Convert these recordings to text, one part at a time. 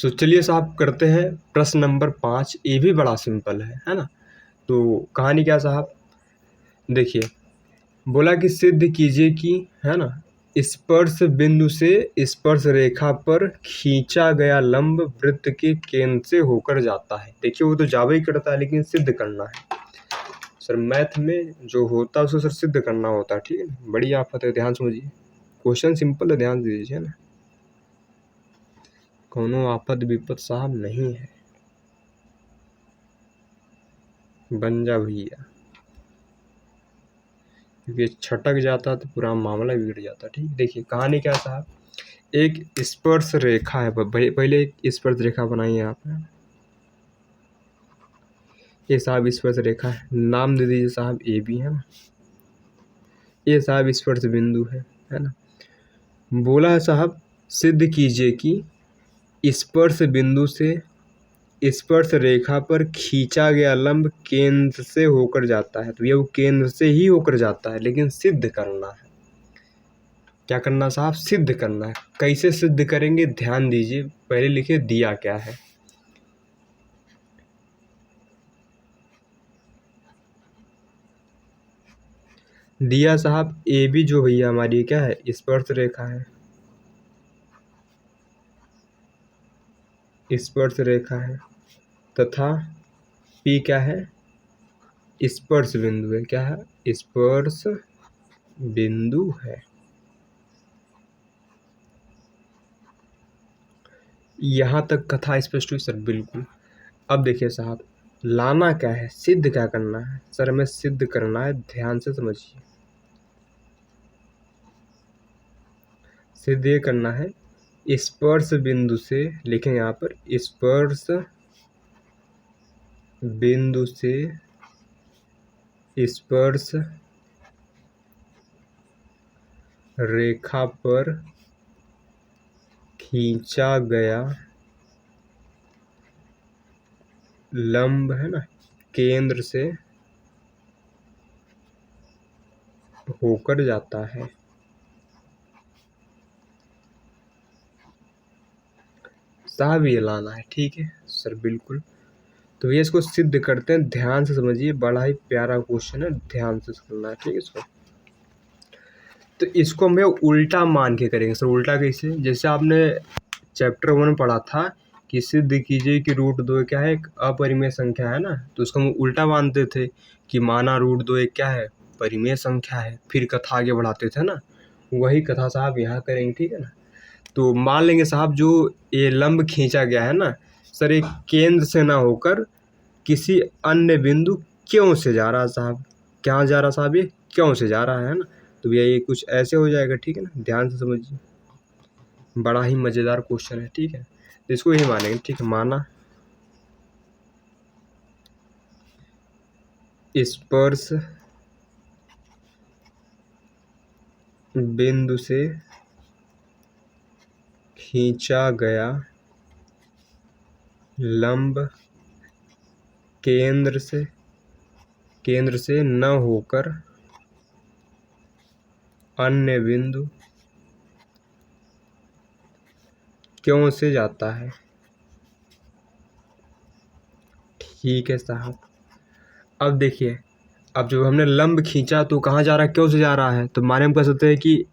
चलिए साहब करते हैं प्रश्न नंबर 5। ये भी बड़ा सिंपल है ना। तो कहानी क्या साहब, देखिए बोला कि सिद्ध कीजिए कि, है ना, स्पर्श बिंदु से स्पर्श रेखा पर खींचा गया लंब वृत्त के केंद्र से होकर जाता है। देखिए वो तो जावा ही करता है, लेकिन सिद्ध करना है सर। मैथ में जो होता है उसको सर सिद्ध करना होता है, ठीक है। बड़ी आफत है, ध्यान समझिए, क्वेश्चन सिंपल है, ध्यान दे दीजिए ना। कोनो आफत विपत साहब नहीं है, बन जा भैया, क्योंकि छटक जाता तो पूरा मामला बिगड़ जाता। ठीक, देखिए कहानी क्या साहब, एक स्पर्श रेखा है। पहले एक स्पर्श रेखा बनाइए आपने। ये साहब स्पर्श रेखा है, नाम दे दीजिए साहब ए बी, है ना। ये साहब स्पर्श बिंदु है ना। बोला है साहब सिद्ध कीजिए कि स्पर्श बिंदु से स्पर्श रेखा पर खींचा गया लंब केंद्र से होकर जाता है। तो ये वो केंद्र से ही होकर जाता है, लेकिन सिद्ध करना है। क्या करना साहब, सिद्ध करना है। कैसे सिद्ध करेंगे, ध्यान दीजिए, पहले लिखे दिया क्या है। दिया साहब ए बी जो भैया हमारी क्या है, स्पर्श रेखा है, स्पर्श रेखा है, तथा पी क्या है, स्पर्श बिंदु है। क्या है, स्पर्श बिंदु है। यहाँ तक कथा स्पष्ट हुई सर, बिल्कुल। अब देखिए साहब, लाना क्या है, सिद्ध क्या करना है सर, हमें सिद्ध करना है, ध्यान से समझिए। सिद्ध ये करना है, स्पर्श बिंदु से लिखें यहाँ पर, स्पर्श बिंदु से स्पर्श रेखा पर खींचा गया लंब, है ना, केंद्र से होकर जाता है। साहब ये लाना है, ठीक है सर, बिल्कुल। तो ये इसको सिद्ध करते हैं, ध्यान से समझिए, बड़ा ही प्यारा क्वेश्चन है, ध्यान से करना है, ठीक है इसको। तो इसको हमें उल्टा मान के करेंगे सर। उल्टा कैसे, जैसे आपने चैप्टर 1 पढ़ा था कि सिद्ध कीजिए कि √2 क्या है, एक अपरिमेय संख्या है ना। तो उसको हम उल्टा मानते थे कि माना √2 एक क्या है, परिमेय संख्या है, फिर कथा आगे बढ़ाते थे ना। वही कथा साहब यहाँ करेंगे, ठीक है ना। तो मान लेंगे साहब जो ये लंब खींचा गया है ना सर, एक केंद्र से ना होकर किसी अन्य बिंदु क्यों से जा रहा है साहब। क्या जा रहा साहब, ये क्यों से जा रहा है ना। तो भैया ये कुछ ऐसे हो जाएगा, ठीक है ना, ध्यान से समझिए, बड़ा ही मज़ेदार क्वेश्चन है, ठीक है। तो इसको यही मानेंगे, ठीक है। माना स्पर्श बिंदु से खींचा गया लंब केंद्र से न होकर अन्य बिंदु क्यों से जाता है। ठीक है साहब। अब देखिए, अब जो हमने लंब खींचा तो कहाँ जा रहा है, क्यों से जा रहा है। तो माने हम कह सकते हैं कि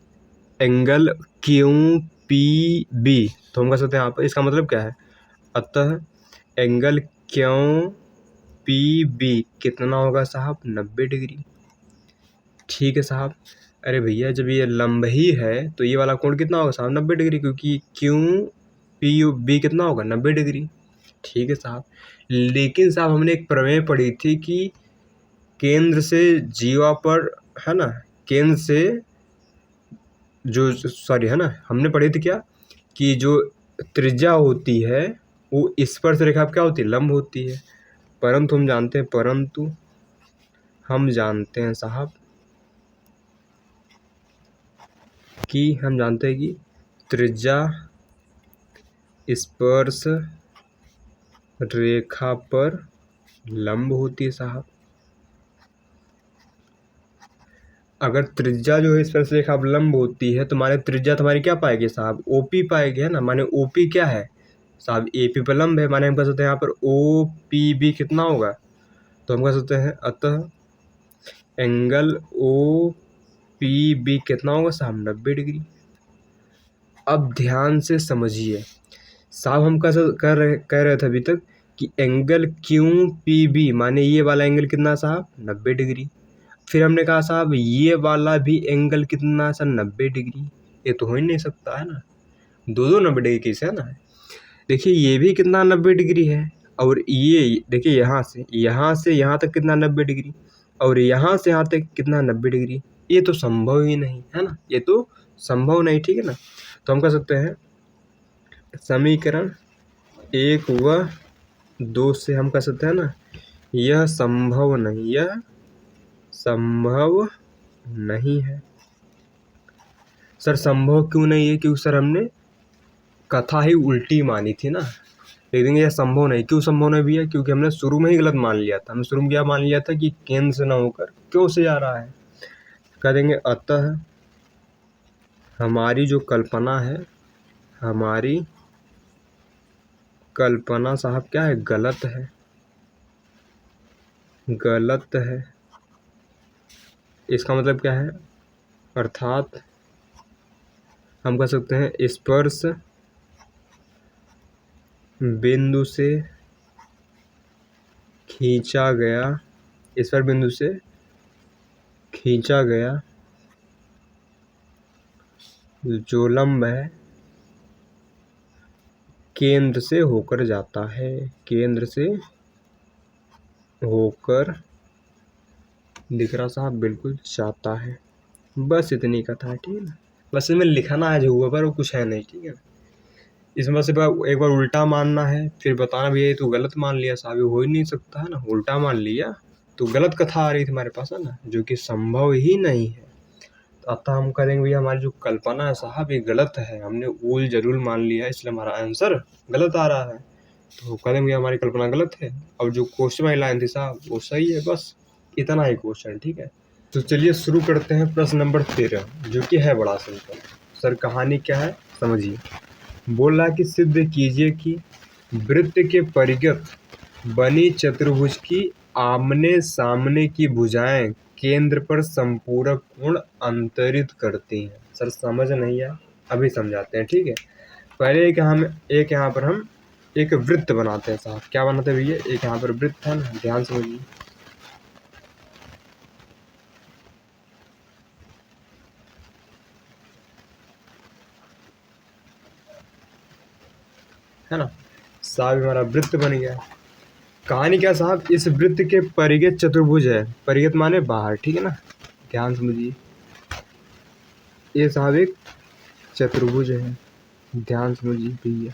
एंगल क्यू पी बी, तो हम कह सकते हैं यहाँ पर, इसका मतलब क्या है, अतः एंगल क्यू पी बी कितना होगा साहब, 90 डिग्री। ठीक है साहब। अरे भैया जब ये लंब ही है तो ये वाला कोण कितना होगा साहब, 90 डिग्री, क्योंकि क्यू पी यू बी कितना होगा, 90 डिग्री। ठीक है साहब। लेकिन साहब हमने एक प्रमेय पढ़ी थी कि केंद्र से जीवा पर, है ना, केंद्र से जो, सॉरी, है ना, हमने पढ़ी थी क्या कि जो त्रिज्या होती है वो स्पर्श रेखा क्या होती है, लंब होती है। परंतु हम जानते हैं साहब कि हम जानते हैं कि त्रिज्या स्पर्श रेखा पर लंब होती है साहब। अगर त्रिज्या जो है स्पर्श रेखा पर लंब होती है तो माने त्रिज्या तुम्हारी क्या पाएगी साहब, ओपी पाएगी, है ना। माने ओपी क्या है, साहब ए पी पर लंब है, माने हम कह सकते हैं यहाँ पर ओ पी बी कितना होगा, तो हम कह सकते हैं अतः एंगल ओ पी बी कितना होगा साहब 90 डिग्री। अब ध्यान से समझिए साहब, हम कह रहे थे अभी तक कि एंगल क्यू पी बी माने ये वाला एंगल कितना साहब 90 डिग्री। फिर हमने कहा साहब ये वाला भी एंगल कितना सा 90 डिग्री। ये तो हो ही नहीं सकता है ना, दो 90 डिग्री कैसे है ना। देखिए ये भी कितना 90 डिग्री है, और ये देखिए यहाँ से यहाँ तक कितना 90 डिग्री, और यहाँ से यहाँ तक कितना 90 डिग्री। ये तो संभव ही नहीं है ना, ये तो संभव नहीं, ठीक है ना। तो हम कह सकते हैं समीकरण 1 व 2 से हम कह सकते हैं ना, यह संभव नहीं है। सर संभव क्यों नहीं है, क्योंकि सर हमने कथा ही उल्टी मानी थी ना। लेकिन यह संभव नहीं, क्यों संभव नहीं भैया, क्योंकि हमने शुरू में ही गलत मान लिया था। हमने शुरू में क्या मान लिया था कि केंद्र से ना होकर क्यों से जा रहा है। कह देंगे अतः हमारी जो कल्पना है, हमारी कल्पना साहब क्या है, गलत है। इसका मतलब क्या है, अर्थात हम कह सकते हैं स्पर्श बिंदु से खींचा गया जो लंब है केंद्र से होकर जाता है, दिख रहा साहब, बिल्कुल जाता है। बस इतनी कथा है, ठीक है ना। बस इसमें लिखना है जो हुआ पर वो कुछ है नहीं, ठीक है। इसमें से एक बार उल्टा मानना है, फिर बताना भी ये तो गलत मान लिया साहब, ये हो ही नहीं सकता है ना, उल्टा मान लिया तो गलत कथा आ रही थी हमारे पास है ना, जो कि संभव ही नहीं है। तो अतः हम करेंगे भैया हमारी जो कल्पना है साहब ये गलत है, हमने ऊल जरूर मान लिया है, इसलिए हमारा आंसर गलत आ रहा है। तो करेंगे भैया हमारी कल्पना गलत है, और जो क्वेश्चन वाली लाइन थी साहब वो सही है। बस इतना ही क्वेश्चन, ठीक है। तो चलिए शुरू करते हैं प्रश्न नंबर 13, जो कि है बड़ा सिंपल। सर कहानी क्या है समझिए। बोल रहा कि सिद्ध कीजिए कि वृत्त के परिगत बनी चतुर्भुज की आमने सामने की भुजाएं केंद्र पर संपूरक कोण अंतरित करती हैं। सर समझ नहीं आया, अभी समझाते हैं, ठीक है। पहले एक यहाँ पर हम एक वृत्त बनाते हैं साहब। क्या बनाते हैं भैया, एक यहाँ पर वृत्त है ना, ध्यान समझिए। है ना साहब, हमारा वृत्त बन गया। कहानी क्या साहब, इस वृत्त के परिगत चतुर्भुज है, परिगत माने बाहर, ठीक है ना। ध्यान समझिए, ये साहब एक चतुर्भुज है, ध्यान समझिए भैया।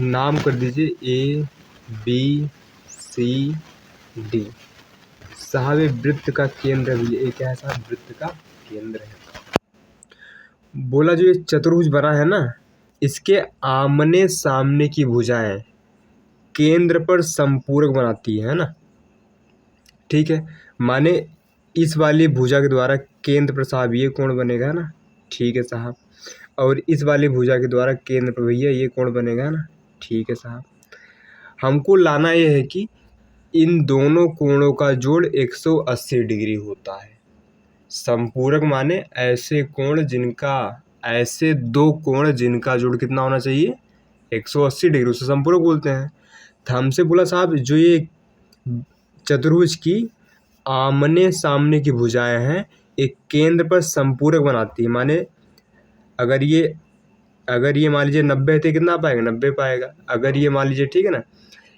नाम कर दीजिए A B C D। साहब ये वृत्त का केंद्र है भैया, ये क्या है साहब, वृत्त का केंद्र है। बोला जो ये चतुर्भुज बना है ना, इसके आमने सामने की भुजाएं केंद्र पर संपूरक बनाती है ना, ठीक है। माने इस वाली भुजा के द्वारा केंद्र पर साहब ये कोण बनेगा ना, ठीक है साहब। और इस वाली भुजा के द्वारा केंद्र पर भैया ये कोण बनेगा ना, ठीक है साहब। हमको लाना ये है कि इन दोनों कोणों का जोड़ 180 डिग्री होता है। संपूरक माने ऐसे दो कोण जिनका जोड़ कितना होना चाहिए, 180 डिग्री, उसे संपूरक बोलते हैं। तो हमसे बोला साहब जो ये चतुर्भुज की आमने सामने की भुजाएं हैं एक केंद्र पर संपूरक बनाती है। माने अगर ये मान लीजिए 90 है तो कितना पाएगा, 90 पाएगा। अगर ये मान लीजिए ठीक है ना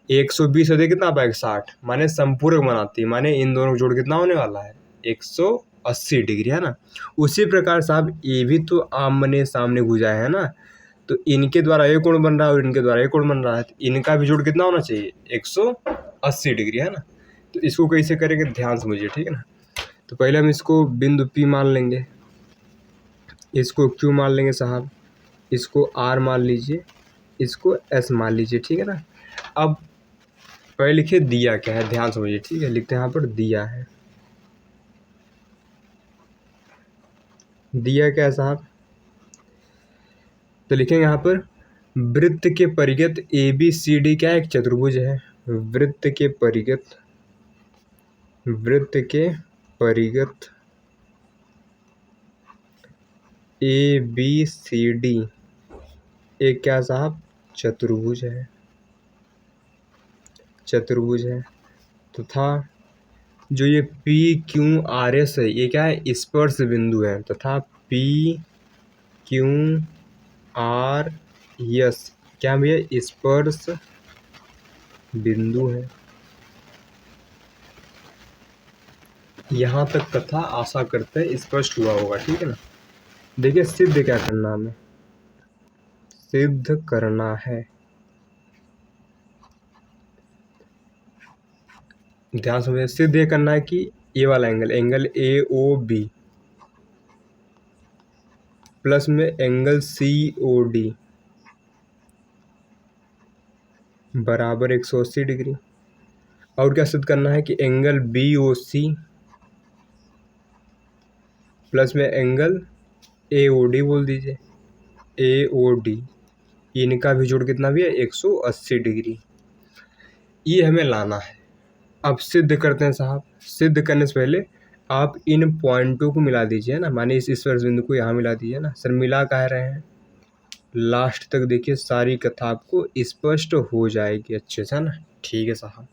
120 होते कितना पाएगा, 60। माने संपूरक बनाती है, माने इन दोनों का जोड़ कितना होने वाला है, 180 डिग्री, है ना। उसी प्रकार साहब ये भी तो आमने सामने भुजाएं है ना, तो इनके द्वारा एक कोण बन रहा है और इनके द्वारा एक कोण बन रहा है, तो इनका भी जोड़ कितना होना चाहिए, 180 डिग्री, है ना। तो इसको कैसे करेंगे ध्यान समझिए, ठीक है ना। तो पहले हम इसको बिंदु P मान लेंगे, इसको Q मान लेंगे साहब, इसको R मान लीजिए, इसको S मान लीजिए, ठीक है ना। अब पहले लिखिए दिया क्या है, ध्यान समझिए, ठीक है। लिखते हैं यहाँ पर दिया है। दिया क्या है साहब, तो लिखेंगे यहाँ पर वृत्त के परिगत ए बी सी डी क्या है, एक चतुर्भुज है। वृत्त के परिगत ए बी सी डी एक क्या साहब, चतुर्भुज है, तथा जो ये पी क्यू आर एस है ये क्या है, स्पर्श बिंदु है, तथा पी क्यू आर एस क्या भैया, स्पर्श बिंदु है। यहाँ तक कथा आशा करते हैं स्पष्ट हुआ होगा, ठीक है ना। देखिए सिद्ध क्या करना, हमें सिद्ध करना है, ध्यान से सिद्ध ये करना है कि ये वाला angle A O B plus में एंगल सी ओ डी बराबर 180 डिग्री। और क्या सिद्ध करना है कि angle B O C plus में एंगल ए ओ डी बोल दीजिए, ए ओ डी, इनका भी जोड़ कितना भी है, 180 डिग्री। ये हमें लाना है। अब सिद्ध करते हैं साहब। सिद्ध करने से पहले आप इन पॉइंटों को मिला दीजिए ना, माने इस स्पर्श बिंदु को यहाँ मिला दीजिए ना। सर मिला कह रहे हैं, लास्ट तक देखिए, सारी कथा आपको स्पष्ट हो जाएगी अच्छे से, है ना। ठीक है साहब,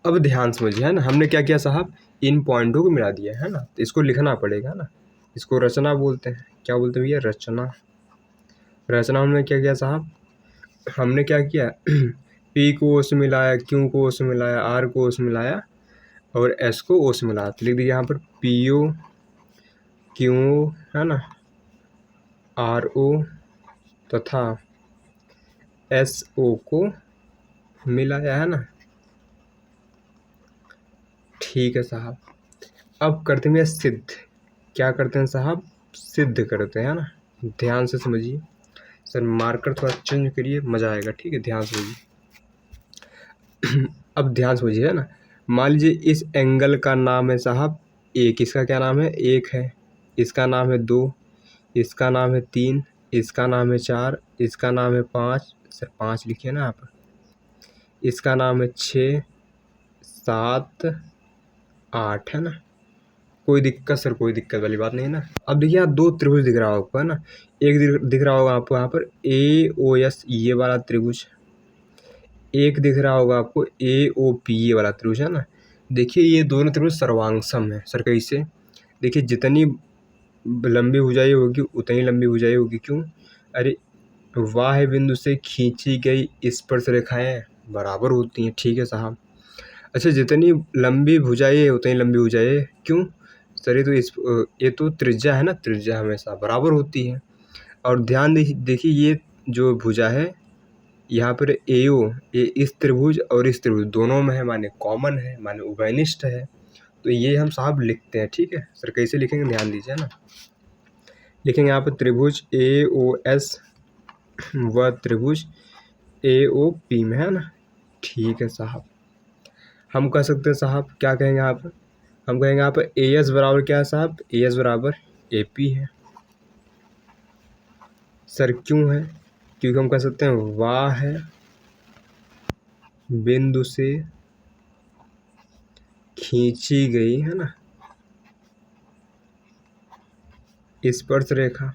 अब ध्यान समझिए, है ना। हमने क्या किया साहब, इन पॉइंटों को मिला दिया है ना, तो इसको लिखना पड़ेगा ना। इसको रचना बोलते हैं। क्या बोलते हैं भैया, रचना। रचना में क्या किया साहब, हमने क्या किया पी को ओ से मिलाया, क्यू को ओ से मिलाया, आर को ओ से मिलाया और एस को ओ से मिलाया। तो लिख दीजिए यहाँ पर पी ओ क्यू ओ, है ना, आर ओ तथा एस ओ को मिलाया, है ना। ठीक है साहब, अब करते हैं सिद्ध। क्या करते हैं साहब, सिद्ध करते हैं, है ना। ध्यान से समझिए। सर मार्कर थोड़ा चेंज करिए, मज़ा आएगा, ठीक है। ध्यान से समझिए। अब ध्यान समझिए, है ना। मान लीजिए इस एंगल का नाम है साहब एक, इसका क्या नाम है, एक है, इसका नाम है दो, इसका नाम है तीन, इसका नाम है चार, इसका नाम है पाँच, सर पाँच लिखिए ना आप, इसका नाम है छः, सात, आठ, है ना। कोई दिक्कत सर, कोई दिक्कत वाली बात नहीं है ना। अब देखिए यहाँ दो त्रिभुज दिख रहा होगा आपको, है ना। एक दिख रहा होगा आपको यहाँ पर ए ओ एस ये वाला त्रिभुज, एक दिख रहा होगा आपको ए ओ पी ये वाला त्रिभुज, है ना। देखिए ये दोनों त्रिभुज सर्वांगसम है। सर कैसे, देखिए जितनी लंबी भुजाई होगी उतनी लंबी भुजाई होगी, क्यों, अरे वाह बिंदु से खींची गई स्पर्श रेखाएं बराबर होती हैं। ठीक है साहब। अच्छा जितनी लंबी भुजाई है उतनी लंबी भुजाई है, क्यों सर, ये तो त्रिज्या है ना, त्रिज्या हमेशा बराबर होती है। और ध्यान देखिए ये जो भुजा है यहाँ पर एओ, ये इस त्रिभुज और इस त्रिभुज दोनों में है, माने कॉमन है, माने उभयनिष्ठ है। तो ये हम साहब लिखते हैं। ठीक है सर, कैसे लिखेंगे ध्यान दीजिए ना। लिखेंगे यहाँ पर त्रिभुज ए ओ एस व त्रिभुज ए ओ पी में, है ना। ठीक है साहब, हम कह सकते हैं साहब, क्या कहेंगे यहाँ पर, हम कहेंगे यहाँ पर ए एस बराबर क्या है साहब, ए एस बराबर ए पी है। सर क्यों है, क्योंकि हम कह सकते हैं वाह है बिंदु से खींची गई, है ना, स्पर्श रेखा,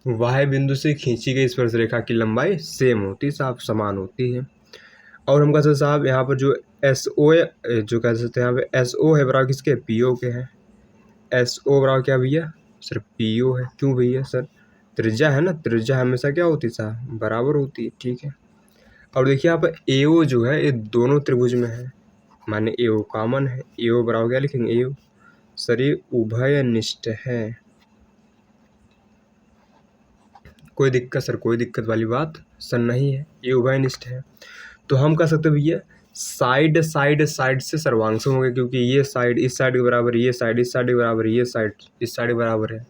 वाह बिंदु से खींची गई स्पर्श रेखा की लंबाई सेम होती है साहब, समान होती है। और हम कह सकते साहब यहाँ पर जो एस ओ है, जो कह सकते हैं यहाँ पे एस ओ है बराबर किसके, पी ओ के हैं। एस ओ बराबर क्या भैया, सर पी ओ है। क्यों भैया, सर त्रिज्या है ना, त्रिज्या हमेशा क्या होती है साहब, बराबर होती है। ठीक है। और देखिए यहाँ पर ए ओ जो है ये दोनों त्रिभुज में है, माने ए ओ कॉमन है। ए ओ बराबर क्या लिखेंगे, ए ओ, सर ये उभयनिष्ठ है। कोई दिक्कत सर, कोई दिक्कत वाली बात सर नहीं है, ये उभयनिष्ठ है। तो हम कह सकते हैं भैया साइड साइड साइड से सर्वांगसम हो गए, क्योंकि ये साइड इस साइड के बराबर, ये साइड इस साइड के बराबर, ये साइड इस साइड के बराबर है।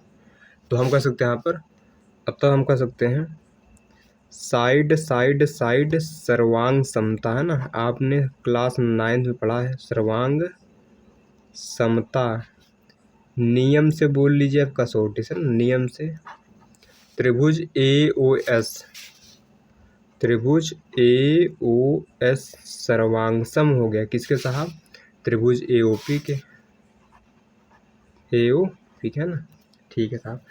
तो हम कह सकते हैं यहाँ पर, अब तक हम कह सकते हैं साइड साइड साइड सर्वांग समता, है ना। आपने क्लास 9 में पढ़ा है सर्वांग समता, नियम से बोल लीजिए आप कसौटी से, नियम से। त्रिभुज AOS, त्रिभुज AOS सर्वांगसम हो गया किसके साहब? त्रिभुज AOP के, AOP है ना, ठीक है साहब।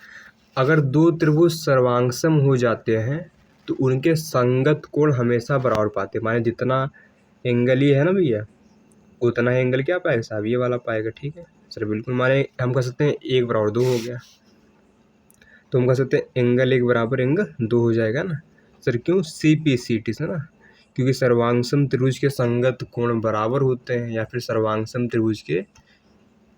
अगर दो त्रिभुज सर्वांगसम हो जाते हैं तो उनके संगत कोण हमेशा बराबर पाते हैं, माने जितना एंगल ये है ना भैया, उतना ही एंगल क्या पाएगा साहब? ये वाला पाएगा, ठीक है सर बिल्कुल। माने हम कह सकते हैं 1 बराबर 2 हो गया, तो हम कह सकते हैं एंगल 1 बराबर एंगल 2 हो जाएगा ना सर। क्यों? CPCT से ना, क्योंकि सर्वांगसम त्रिभुज के संगत कोण बराबर होते हैं, या फिर सर्वांगसम त्रिभुज के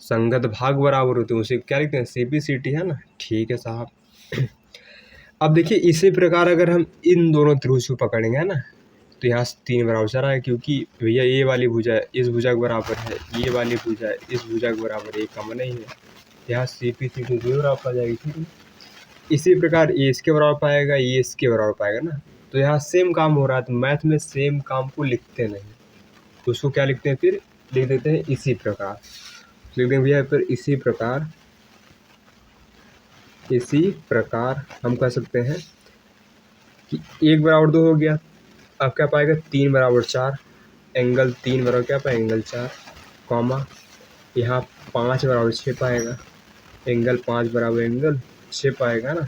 संगत भाग बराबर होते हैं, उसे क्या लिखते हैं? CPCT है ना, ठीक है साहब। अब देखिए इसी प्रकार अगर हम इन दोनों त्रिभुज को पकड़ेंगे है ना, तो यहाँ 3 बराबर 4 आएगा, क्योंकि भैया ये वाली भुजा इस भुजा के बराबर है, ये वाली भुजा इस भुजा के बराबर, एक कम नहीं है, यहाँ CPCT 2 बराबर आ जाएगी, ठीक है। इसी प्रकार ये इसके बराबर पाएगा, ये इसके बराबर पाएगा ना, तो यहाँ सेम काम हो रहा है। तो मैथ में सेम काम को लिखते नहीं, तो उसको क्या लिखते हैं फिर? लिख देते हैं इसी प्रकार, लिख देंगे भैया फिर इसी प्रकार। इसी प्रकार हम कह सकते हैं कि 1 बराबर 2 हो गया, अब क्या पाएगा? 3 बराबर 4, एंगल 3 बराबर क्या पाएगा? एंगल 4, कॉमा यहाँ 5 बराबर 6 पाएगा, एंगल 5 बराबर एंगल 6 पाएगा ना,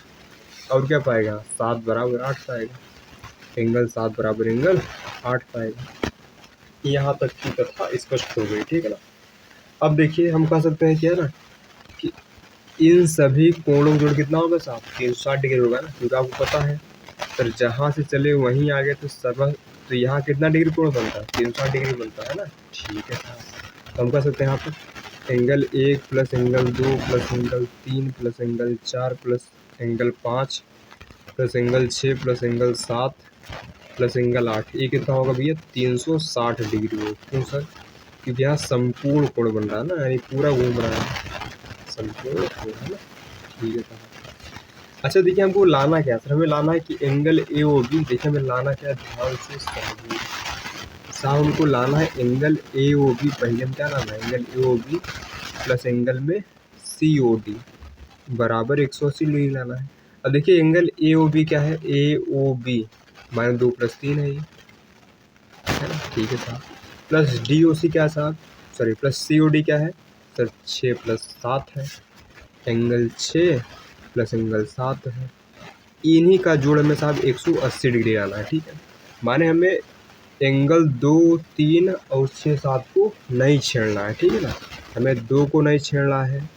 और क्या पाएगा? 7 बराबर 8 पाएगा, एंगल 7 बराबर एंगल 8 पाएगा। यहाँ तक की कथा स्पष्ट हो गई, ठीक है ना। अब देखिए हम कह सकते हैं क्या ना कि इन सभी कोणों का जोड़ कितना होगा साहब? 360 डिग्री होगा ना, क्योंकि आपको पता है सर जहाँ से चले वहीं आ गए, तो यहाँ कितना डिग्री कोण बनता है? 360 डिग्री बनता है ना, ठीक है साहब। तो हम कह सकते हैं यहाँ पर angle 1 plus angle 2 plus angle 3 plus angle 4 plus angle 5 plus angle 6 plus angle 7 plus angle 8, ये कितना होगा भैया? 360 डिग्री हो। क्यों सर? क्योंकि यहाँ संपूर्ण कोण बन रहा है ना, यानी पूरा घूम रहा है, संपूर्ण कोण है ना, ठीक है साहब। अच्छा देखिए हमको लाना क्या है सर? हमें लाना है कि एंगल AOB, देखिए हमें लाना क्या है, ध्यान से समझिए साहब। हमको लाना है एंगल AOB, पहले हम क्या लाना है? एंगल AOB प्लस एंगल में COD बराबर 180 डिग्री लाना है। अब देखिए एंगल AOB क्या है? AOB माइनस 2 प्लस 3 है ये, है ना, ठीक है साहब। प्लस DOC क्या है साहब? सॉरी प्लस COD क्या है सर? 6 प्लस 7 है, एंगल 6 प्लस एंगल 7 है, इन्हीं का जोड़ में साहब 180 डिग्री आना है, ठीक है। माने हमें एंगल 2, 3 और 6, 7 को नहीं छेड़ना है, ठीक है ना। हमें 2 को नहीं छेड़ना है,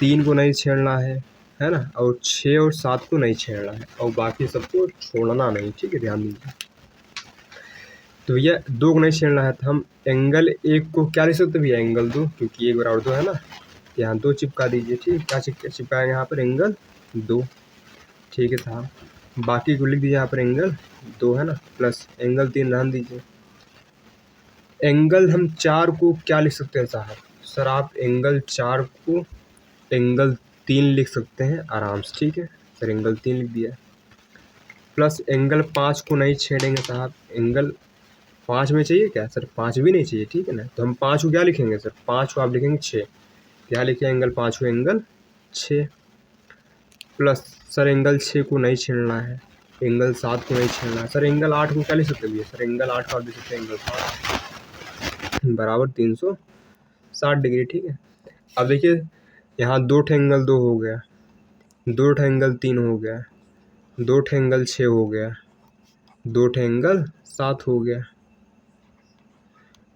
3 को नहीं छेड़ना है ना, और 6 और 7 को नहीं छेड़ना है, और बाकी सबको छोड़ना नहीं, ठीक है, ध्यान दीजिए। तो भैया 2 को नहीं छेड़ना है, तो हम एंगल 1 को क्या लिख सकते हैं भैया? एंगल 2, क्योंकि 1 बराबर 2 है ना, यहाँ 2 चिपका दीजिए, ठीक है। क्या चिपकाएंगे यहाँ पर? एंगल 2, ठीक है साहब। बाकी को लिख दीजिए यहाँ पर एंगल 2 है ना, प्लस एंगल 3 रहने दीजिए। एंगल हम 4 को क्या लिख सकते हैं साहब? सर आप एंगल 4 को एंगल 3 लिख सकते हैं आराम से, ठीक है सर, एंगल 3 लिख दिया। प्लस एंगल 5 को नहीं छेड़ेंगे साहब, एंगल 5 में चाहिए क्या सर? 5 भी नहीं चाहिए, ठीक है ना। तो हम 5 को क्या लिखेंगे सर? 5 को आप लिखेंगे 6, क्या लिखे? एंगल 5 को एंगल 6, प्लस सर एंगल 6 को नहीं छेड़ना है, एंगल 7 को नहीं छेड़ना है। सर एंगल 8 को क्या लिख सकते हैं? सर एंगल 8 को आप लिख सकते हैं एंगल 7 बराबर 360 डिग्री, ठीक है। अब देखिए यहाँ 2 एंगल 2 हो गया, 2 एंगल 3 हो गया, 2 एंगल 6 हो गया, 2 एंगल 7 हो गया,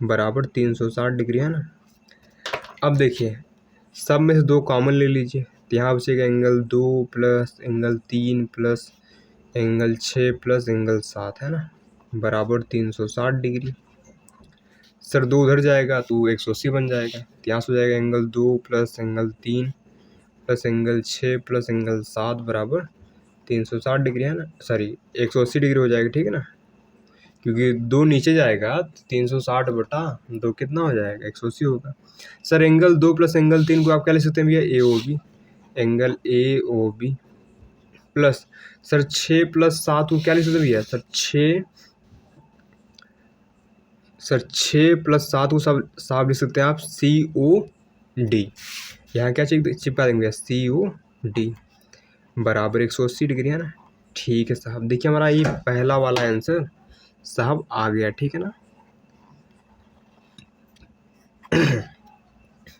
बराबर 360 डिग्री, है ना। अब देखिए सब में से 2 कॉमन ले लीजिए, तो यहाँ बचेगा angle 2 plus angle 3 plus angle 6 plus angle 7, है ना, बराबर 360 डिग्री। सर 2 उधर जाएगा तो 180 बन जाएगा, तो यहाँ से हो जाएगा angle 2 plus angle 3 plus angle 6 plus angle 7 बराबर 360 डिग्री, है ना, सॉरी 180 डिग्री हो जाएगा, ठीक है ना, क्योंकि 2 नीचे जाएगा तो 360 बटा 2 कितना हो जाएगा? 180 होगा। सर एंगल 2 प्लस एंगल 3 को आप क्या लिख सकते हैं भैया? AOB, angle AOB plus sir 6 plus 7 को क्या लिख सकते हैं भैया? सर 6 सर 6 + 7 को साफ लिख सकते हैं आप COD। यहाँ क्या चिपका देंगे COD बराबर 180 डिग्री है ना। ठीक है साहब, देखिए हमारा ये पहला वाला आंसर साहब आ गया, ठीक है ना।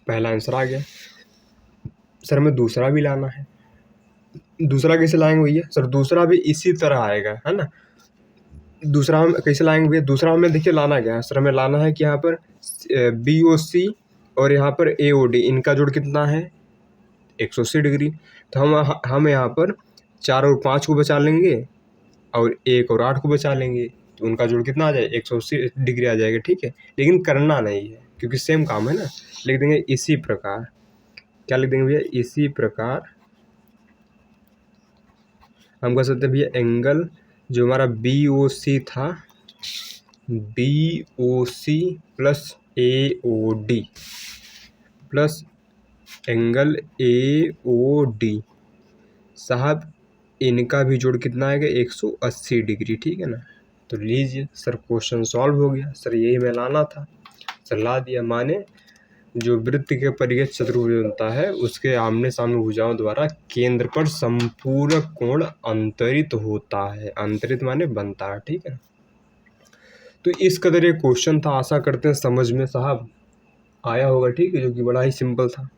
पहला आंसर आ गया। सर हमें दूसरा भी लाना है। दूसरा कैसे लाएंगे भैया? सर दूसरा भी इसी तरह आएगा, है ना। दूसरा हम कैसे लाएंगे भैया? दूसरा हमें देखिए लाना क्या है सर, हमें लाना है कि यहाँ पर BOC और यहाँ पर AOD, इनका जोड़ कितना है 180 डिग्री। तो हम यहाँ पर 4 और 5 को बचा लेंगे और 1 और 8 को बचा लेंगे, तो उनका जोड़ कितना आ जाए 180 डिग्री आ जाएगा, ठीक है। लेकिन करना नहीं है क्योंकि सेम काम है ना। लिख देंगे इसी प्रकार, क्या लिख देंगे भैया? इसी प्रकार हम कह सकते हैं भैया एंगल जो हमारा BOC था, BOC plus AOD plus angle AOD साहब, इनका भी जोड़ कितना आएगा 180 डिग्री, ठीक है ना। तो लीजिए सर क्वेश्चन सॉल्व हो गया। सर यही मैं लाना था, सर ला दिया। माने जो वृत्त के परिघ चतुर्भुज बनता है उसके आमने सामने भुजाओं द्वारा केंद्र पर संपूरक कोण अंतरित होता है। अंतरित माने बनता है, ठीक है। तो इस कदर ये क्वेश्चन था, आशा करते हैं समझ में साहब आया होगा, ठीक है, जो कि बड़ा ही सिंपल था।